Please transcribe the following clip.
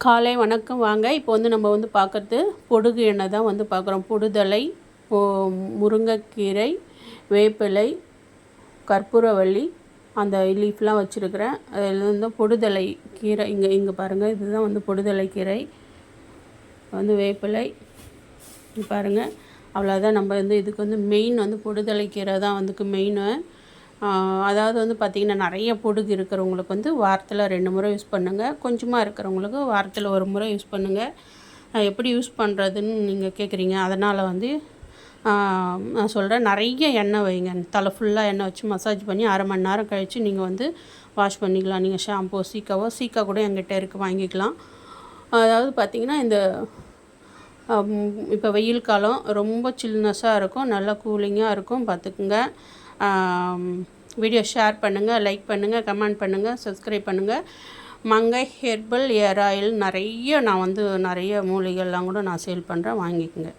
காலை வணக்கம். வாங்க இப்போ வந்து நம்ம வந்து பார்க்குறது பொடுகு எண்ணெய் தான் வந்து பார்க்குறோம். பொடுதலை, முருங்கைக்கீரை, வேப்பிலை, கற்பூரவள்ளி, அந்த லீஃப்லாம் வச்சுருக்கிறேன். அதில் வந்து பொடுதலை கீரை இங்கே பாருங்கள், இதுதான் வந்து பொடுதலை கீரை, வந்து வேப்பிலை பாருங்கள். அவ்வளோதான். நம்ம வந்து இதுக்கு வந்து மெயின் வந்து பொடுதலை கீரை தான் வந்து மெயின். அதாவது வந்து பார்த்திங்கன்னா, நிறைய பொடுகு இருக்கிறவங்களுக்கு வந்து வாரத்தில் 2 முறை யூஸ் பண்ணுங்கள். கொஞ்சமாக இருக்கிறவங்களுக்கு வாரத்தில் 1 முறை யூஸ் பண்ணுங்கள். எப்படி யூஸ் பண்ணுறதுன்னு நீங்கள் கேட்குறீங்க. அதனால் வந்து நான் சொல்கிறேன், நிறைய எண்ணெய் வைங்க. தலை ஃபுல்லாக எண்ணெய் வச்சு மசாஜ் பண்ணி 1/2 மணி நேரம் கழித்து நீங்கள் வந்து வாஷ் பண்ணிக்கலாம். நீங்கள் ஷாம்போ சீக்கா கூட எங்கிட்ட இருக்குது, வாங்கிக்கலாம். அதாவது பார்த்திங்கன்னா, இந்த இப்போ வெயில் காலம் ரொம்ப சில்னஸாக இருக்கும், நல்லா கூலிங்காக இருக்கும். பார்த்துக்குங்க. வீடியோ ஷேர் பண்ணுங்கள், லைக் பண்ணுங்கள், கமெண்ட் பண்ணுங்கள், சப்ஸ்கிரைப் பண்ணுங்கள். மங்கை ஹெர்பல் ஏர் ஆயில் நான் வந்து நிறைய மூலிகைலாம் கூட நான் சேல் பண்ணுறேன், வாங்கிக்கோங்க.